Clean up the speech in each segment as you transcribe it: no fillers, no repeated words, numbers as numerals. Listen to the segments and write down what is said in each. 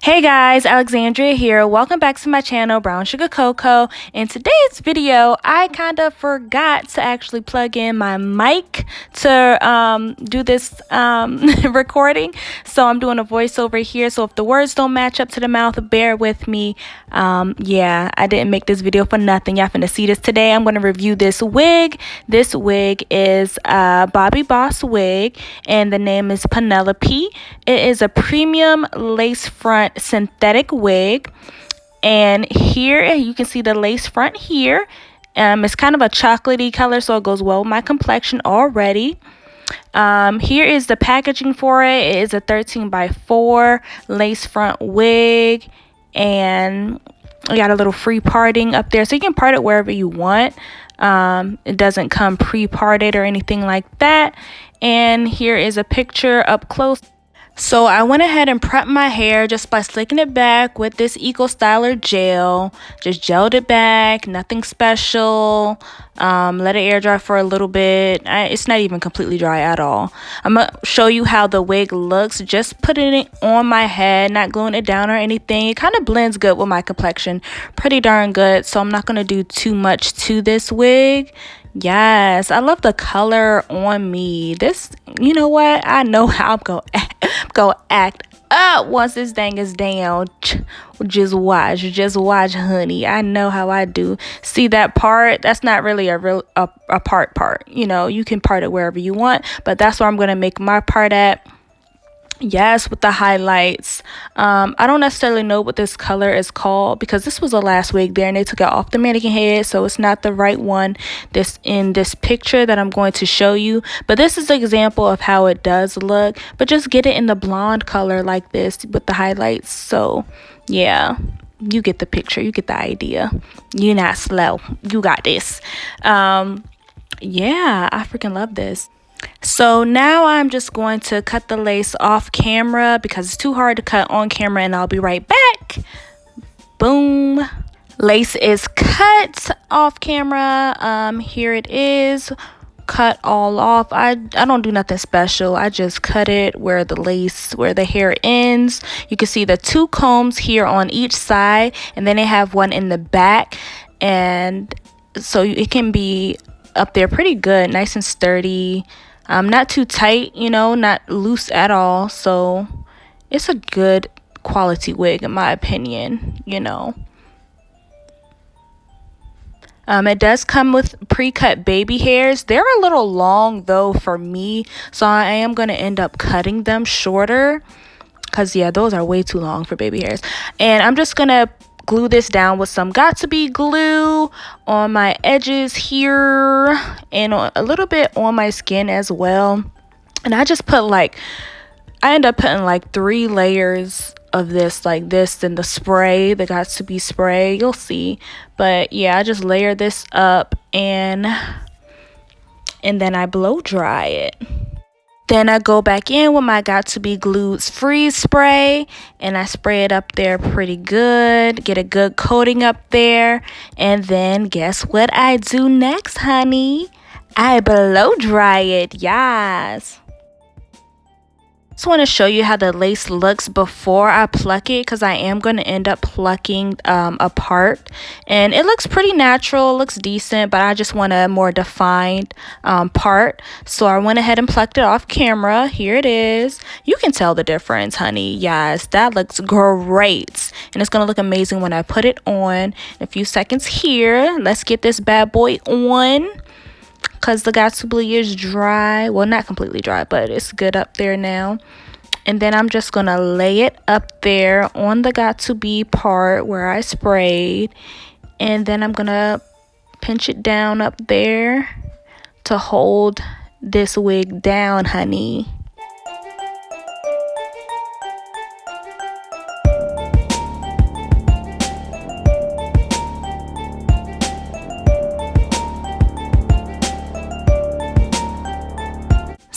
Hey guys, Alexandria here. Welcome back to my channel, Brown Sugar Cocoa. In today's video, I kind of forgot to actually plug in my mic to do this recording. So I'm doing a voiceover here. So if the words don't match up to the mouth, bear with me. Yeah, I didn't make this video for nothing. Y'all finna see this today. I'm going to review this wig. This wig is a Bobbi Boss wig, and the name is Penelope. It is a premium lace front synthetic wig, and here you can see the lace front here. It's kind of a chocolatey color, so it goes well with my complexion already. Here is the packaging for it. It is a 13x4 lace front wig, and we got a little free parting up there, so you can part it wherever you want. It doesn't come pre-parted or anything like that. And here is a picture up close. So I went ahead and prepped my hair just by slicking it back with this Ecostyler gel. Just gelled it back, nothing special. Let it air dry for a little bit. It's not even completely dry at all. I'm going to show you how the wig looks. Just putting it on my head, not gluing it down or anything. It kind of blends good with my complexion. Pretty darn good. So I'm not going to do too much to this wig. Yes, I love the color on me. This, you know what? I know how I'm gonna act up once this thing is down. Just watch, honey. I know how I do. See that part? That's not really a part. You know, you can part it wherever you want, but that's where I'm gonna make my part at. Yes, with the highlights. I don't necessarily know what this color is called because this was the last wig there and they took it off the mannequin head, so it's not the right one this in this picture that I'm going to show you. But this is an example of how it does look, but just get it in the blonde color like this with the highlights. So yeah, you get the picture, you get the idea. You're not slow, you got this. Yeah, I freaking love this. So now I'm just going to cut the lace off camera because it's too hard to cut on camera, and I'll be right back. Boom. Lace is cut off camera. Here it is. Cut all off. I don't do nothing special. I just cut it where the hair ends. You can see the two combs here on each side, and then they have one in the back, and so it can be up there pretty good, nice and sturdy. Not too tight, you know, not loose at all. So it's a good quality wig in my opinion, you know. It does come with pre-cut baby hairs. They're a little long though for me, so I am going to end up cutting them shorter because yeah, those are way too long for baby hairs. And I'm just going to glue this down with some got-to-be glue on my edges here and a little bit on my skin as well. And I just put I end up putting like 3 layers of this, like this, and the spray, the got-to-be spray, you'll see. But yeah, I just layer this up and then I blow dry it. Then I go back in with my got-to-be glued freeze spray, and I spray it up there pretty good, get a good coating up there, and then guess what I do next, honey? I blow dry it. Yes. Just want to show you how the lace looks before I pluck it, because I am going to end up plucking a part, and it looks pretty natural, looks decent, but I just want a more defined part. So I went ahead and plucked it off camera. Here it is. You can tell the difference, honey. Yes, that looks great, and it's going to look amazing when I put it on in a few seconds here. Let's get this bad boy on, because the got-to-be is dry. Well, not completely dry, but it's good up there now. And then I'm just going to lay it up there on the got-to-be part where I sprayed. And then I'm going to pinch it down up there to hold this wig down, honey.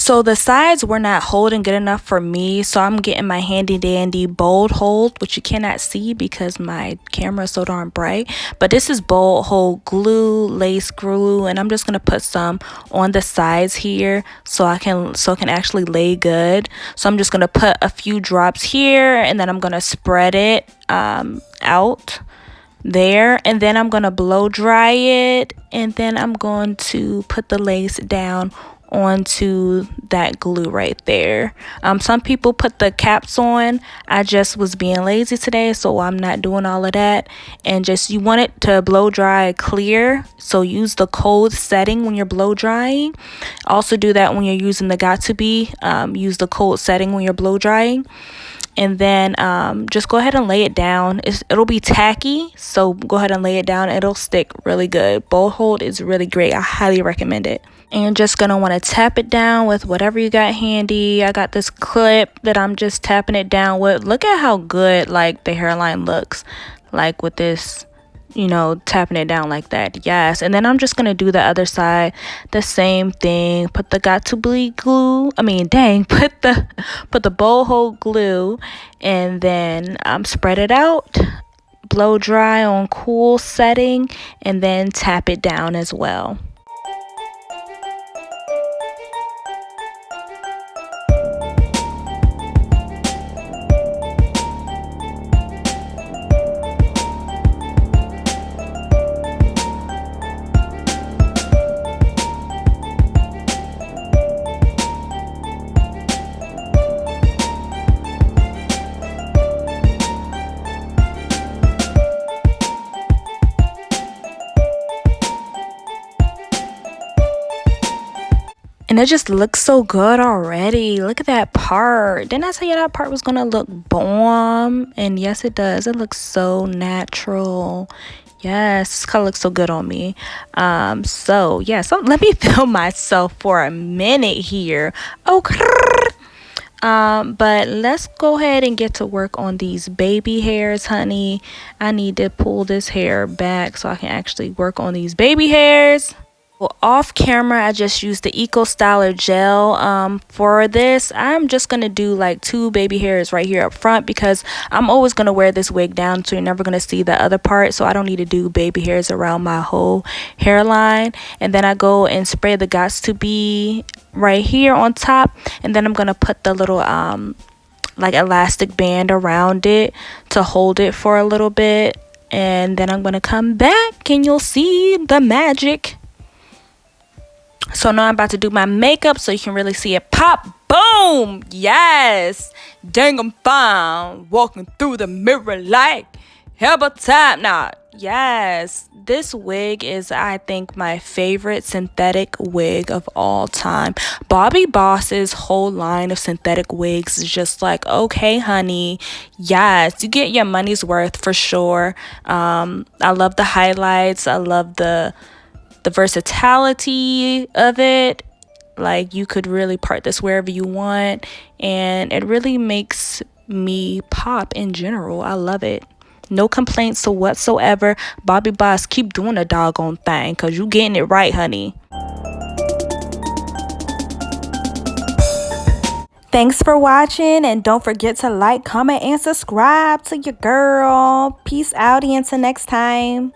So the sides were not holding good enough for me, so I'm getting my handy dandy bold hold, which you cannot see because my camera is so darn bright, but this is bold hold glue, lace glue, and I'm just gonna put some on the sides here so it can actually lay good. So I'm just gonna put a few drops here, and then I'm gonna spread it out there, and then I'm gonna blow dry it, and then I'm going to put the lace down onto that glue right there. Some people put the caps on. I just was being lazy today, so I'm not doing all of that. And just, you want it to blow dry clear, so use the cold setting when you're blow drying. Also do that when you're using the got to be. Use the cold setting when you're blow drying. And then just go ahead and lay it down. It'll be tacky, so go ahead and lay it down. It'll stick really good. Bowl hold is really great. I highly recommend it. And you're just gonna want to tap it down with whatever you got handy. I got this clip that I'm just tapping it down with. Look at how good like the hairline looks like with this, you know, tapping it down like that. Yes. And then I'm just gonna do the other side the same thing. Put the got to bleed glue, put the bowl hold glue, and then spread it out, blow dry on cool setting, and then tap it down as well. And it just looks so good already. Look at that part. Didn't I tell you that part was gonna look bomb? And yes, it does. It looks so natural. Yes, this color looks so good on me. So let me film myself for a minute here. Okay. But let's go ahead and get to work on these baby hairs, honey. I need to pull this hair back so I can actually work on these baby hairs. Well, off camera, I just used the Ecostyler gel. For this, I'm just going to do like 2 baby hairs right here up front because I'm always going to wear this wig down, so you're never going to see the other part. So I don't need to do baby hairs around my whole hairline. And then I go and spray the Gots to Be right here on top. And then I'm going to put the little like elastic band around it to hold it for a little bit. And then I'm going to come back and you'll see the magic. So now I'm about to do my makeup so you can really see it pop. Boom! Yes! Dang, I'm fine. Walking through the mirror like hell time. Nah, yes. This wig is, I think, my favorite synthetic wig of all time. Bobbi Boss's whole line of synthetic wigs is just like, okay, honey. Yes, you get your money's worth for sure. I love the highlights. I love the versatility of it. Like, you could really part this wherever you want, and it really makes me pop in general. I love it. No complaints whatsoever. Bobbi Boss, keep doing the doggone thing because you getting it right, honey. Thanks for watching, and don't forget to like, comment, and subscribe to your girl. Peace out, and until next time.